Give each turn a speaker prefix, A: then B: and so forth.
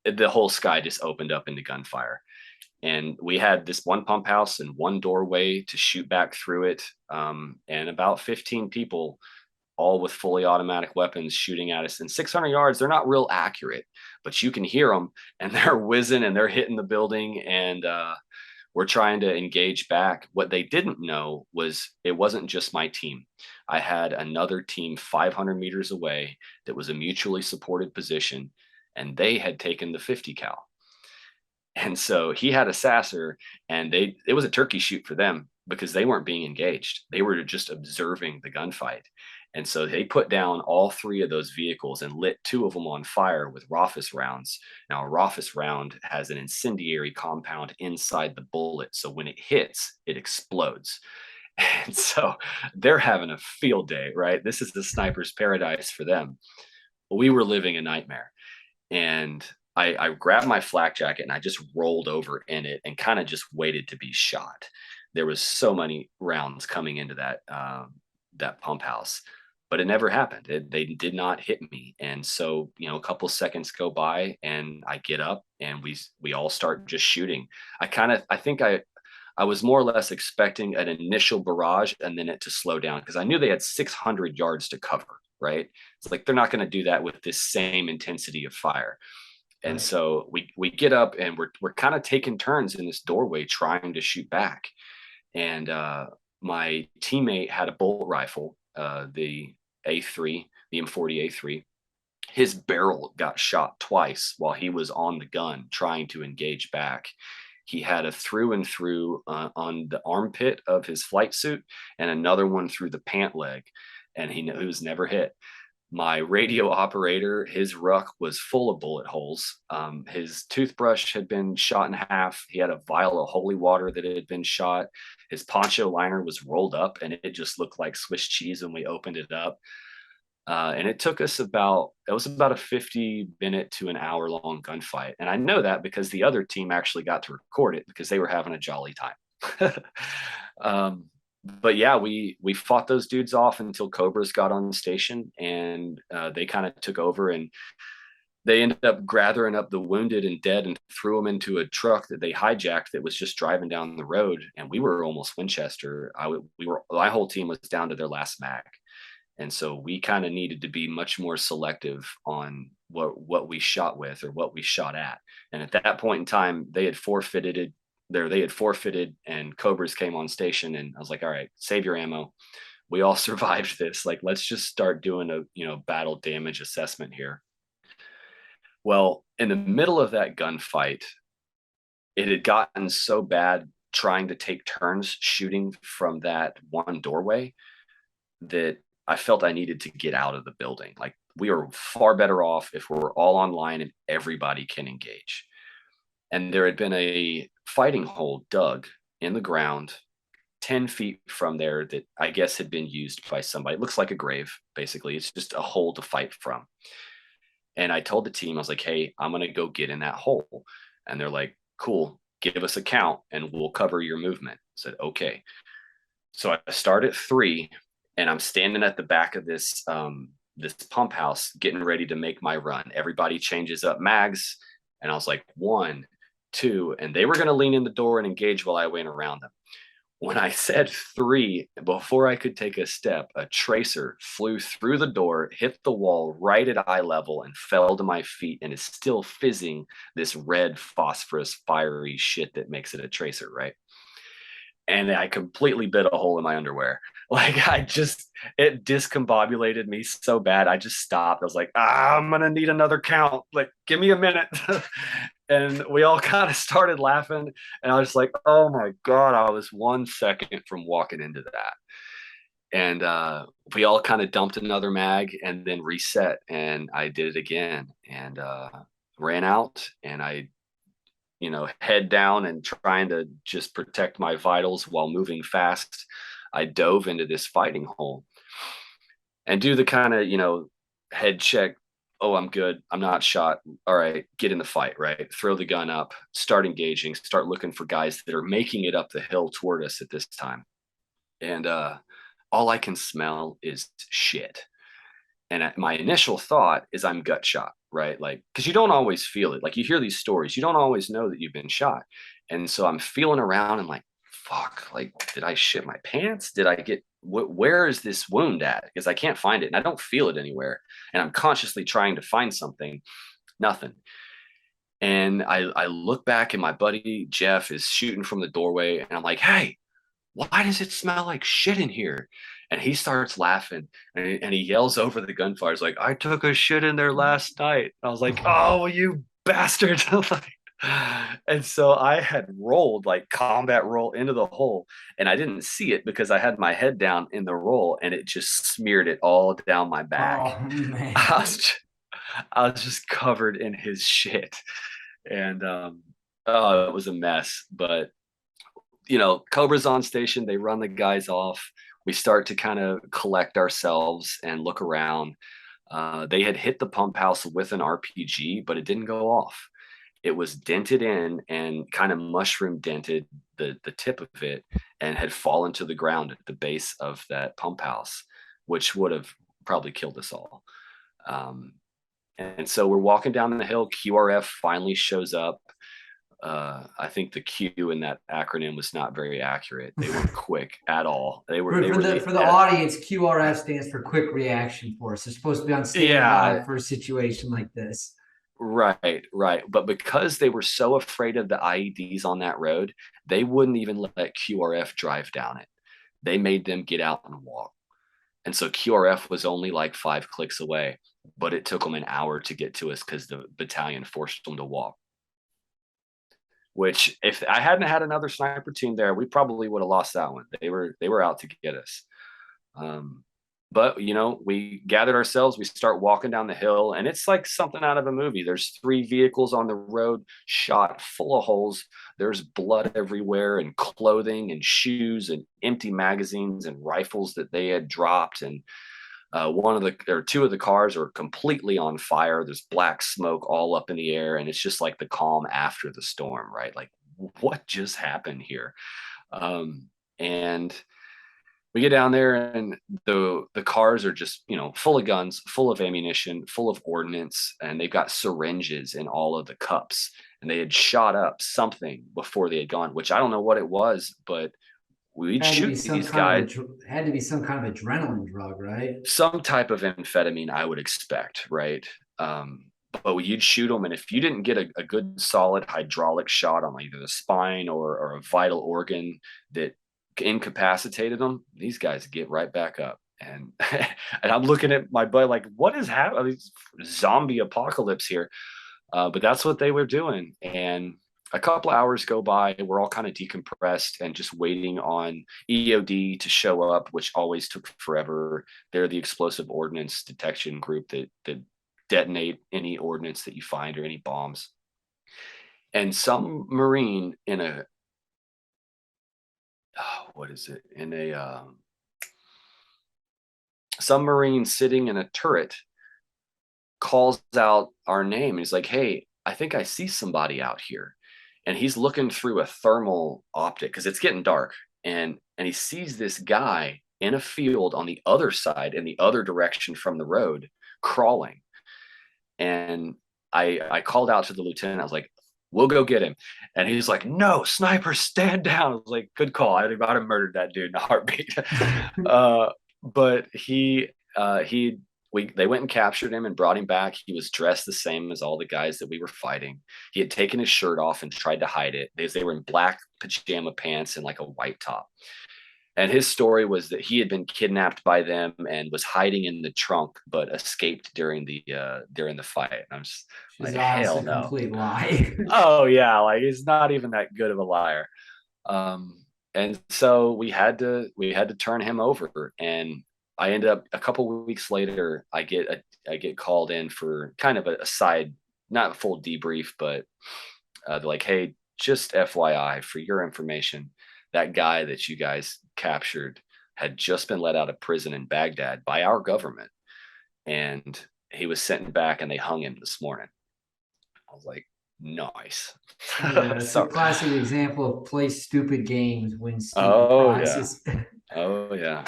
A: the whole sky just opened up into gunfire. And we had this one pump house and one doorway to shoot back through it. And about 15 people, all with fully automatic weapons shooting at us. And 600 yards, they're not real accurate, but you can hear them and they're whizzing and they're hitting the building. And we're trying to engage back. What they didn't know was it wasn't just my team. I had another team 500 meters away that was a mutually supported position, and they had taken the 50 cal. And so he had a sasser, and it was a turkey shoot for them because they weren't being engaged. They were just observing the gunfight. And so they put down all three of those vehicles and lit two of them on fire with Rofus rounds. Now, a Rofus round has an incendiary compound inside the bullet. So when it hits, it explodes. And so they're having a field day, right? This is the sniper's paradise for them. We were living a nightmare. And I grabbed my flak jacket and I just rolled over in it and kind of just waited to be shot. There was so many rounds coming into that pump house, but it never happened. They did not hit me. And so, a couple seconds go by and I get up and we all start just shooting. I think I was more or less expecting an initial barrage and then it to slow down because I knew they had 600 yards to cover, right? It's like they're not going to do that with this same intensity of fire. And
B: Right.
A: so we get up and we're kind of taking turns in this doorway trying to shoot back. And my teammate had a bolt rifle, the A3, the M40 A3. His barrel got shot twice while he was on the gun trying to engage back. He had a through and through on the armpit of his flight suit and another one through the pant leg, and he was never hit. My radio operator, his ruck was full of bullet holes. His toothbrush had been shot in half. He had a vial of holy water that had been shot. His poncho liner was rolled up and it just looked like Swiss cheese when we opened it up. And it was about a 50-minute to an hour long gunfight. And I know that because the other team actually got to record it because they were having a jolly time. um, but yeah, we fought those dudes off until Cobras got on the station, and they kind of took over, and they ended up gathering up the wounded and dead and threw them into a truck that they hijacked that was just driving down the road. And we were almost Winchester. My whole team was down to their last mag, and so we kind of needed to be much more selective on what we shot with or what we shot at. And at that point in time, they had forfeited and Cobras came on station, and I was like, all right, save your ammo. We all survived this. Like, let's just start doing a battle damage assessment here. Well, in the middle of that gunfight, it had gotten so bad trying to take turns shooting from that one doorway that I felt I needed to get out of the building. Like, we are far better off if we're all online and everybody can engage. And there had been a fighting hole dug in the ground 10 feet from there that I guess had been used by somebody. It looks like a grave, basically. It's just a hole to fight from. And I told the team, I was like, hey, I'm going to go get in that hole. And they're like, cool, give us a count and we'll cover your movement. I said, okay. So I start at 3 and I'm standing at the back of this pump house getting ready to make my run. Everybody changes up mags. And I was like, 1, 2, and they were going to lean in the door and engage while I went around them. When I said 3, before I could take a step, a tracer flew through the door, hit the wall right at eye level, and fell to my feet and is still fizzing this red phosphorus fiery shit that makes it a tracer, right? And I completely bit a hole in my underwear. Like, it discombobulated me so bad. I just stopped. I was like, I'm going to need another count. Like, give me a minute. And we all kind of started laughing. And I was like, oh my God, I was 1 second from walking into that. And we all kind of dumped another mag and then reset. And I did it again and ran out. And head down and trying to just protect my vitals while moving fast, I dove into this fighting hole and do the kind of, head check. Oh, I'm good. I'm not shot. All right, get in the fight, right? Throw the gun up, start engaging, start looking for guys that are making it up the hill toward us at this time. And all I can smell is shit. And my initial thought is I'm gut shot. right? Like, because you don't always feel it. Like, you hear these stories, you don't always know that you've been shot. And so I'm feeling around and like, fuck, like, did I shit my pants? Did I get, where is this wound at? Because I can't find it and I don't feel it anywhere. And I'm consciously trying to find something, nothing. And I look back and my buddy Jeff is shooting from the doorway and I'm like, hey, why does it smell like shit in here? And he starts laughing and he yells over the gunfire. He's like, I took a shit in there last night. I was like, oh, you bastard. And so I had rolled like combat roll into the hole and I didn't see it because I had my head down in the roll and it just smeared it all down my back.
B: Oh
A: I
B: man.
A: was just, I was just covered in his shit. And oh, it was a mess. But Cobra's on station. They run the guys off. We start to kind of collect ourselves and look around. They had hit the pump house with an RPG, but it didn't go off. It was dented in and kind of mushroom dented the tip of it and had fallen to the ground at the base of that pump house, which would have probably killed us all. And so we're walking down the hill. QRF finally shows up. I think the Q in that acronym was not very accurate. They weren't quick at all.
B: For the audience, QRF stands for Quick Reaction Force. They're supposed to be on standby
A: yeah,
B: for a situation like this.
A: right. But because they were so afraid of the IEDs on that road, they wouldn't even let QRF drive down it. They made them get out and walk. And so QRF was only like 5 clicks away, but it took them an hour to get to us because the battalion forced them to walk. Which, if I hadn't had another sniper team there, we probably would have lost that one. They were out to get us. Um, but we gathered ourselves. We start walking down the hill, and it's like something out of a movie. There's 3 vehicles on the road, shot full of holes. There's blood everywhere, and clothing, and shoes, and empty magazines, and rifles that they had dropped, and one of the or two of the cars are completely on fire. There's black smoke all up in the air, and it's just like the calm after the storm, right? Like, what just happened here? And we get down there, and the cars are just full of guns, full of ammunition, full of ordnance, and they've got syringes in all of the cups. And they had shot up something before they had gone, which I don't know what it was, but we'd shoot these guys.
B: Had to be some kind of adrenaline drug, right?
A: Some type of amphetamine, I would expect, right? But you'd shoot them, and if you didn't get a good solid hydraulic shot on either the spine or a vital organ that incapacitated them, these guys get right back up. And and I'm looking at my buddy like, what is happening? Zombie apocalypse here. But that's what they were doing. And a couple hours go by, we're all kind of decompressed and just waiting on EOD to show up, which always took forever. They're the explosive ordnance detection group that detonate any ordnance that you find or any bombs. And some Marine in a what is it? In a some Marine sitting in a turret calls out our name. And he's like, hey, I think I see somebody out here. And he's looking through a thermal optic because it's getting dark. And he sees this guy in a field on the other side, in the other direction from the road, crawling. And I called out to the lieutenant. I was like, we'll go get him. And he's like, no, sniper, stand down. I was like, good call. I'd have murdered that dude in a heartbeat. But they went and captured him and brought him back. He was dressed the same as all the guys that we were fighting. He had taken his shirt off and tried to hide it. They were in black pajama pants and like a white top. And his story was that he had been kidnapped by them and was hiding in the trunk, but escaped during the fight. And I'm just
B: Which is
A: like,
B: obviously
A: hell
B: a
A: no.
B: complete lie.
A: Oh yeah, like he's not even that good of a liar. And so we had to turn him over. And I ended up a couple of weeks later, I get called in for kind of a side, not a full debrief, but they're like, hey, just FYI for your information, that guy that you guys captured had just been let out of prison in Baghdad by our government, and he was sent back, and they hung him this morning. I was like, nice.
B: Yeah, it's a
A: So,
B: classic example of play stupid games, win stupid
A: oh yeah,
B: prizes.
A: oh yeah.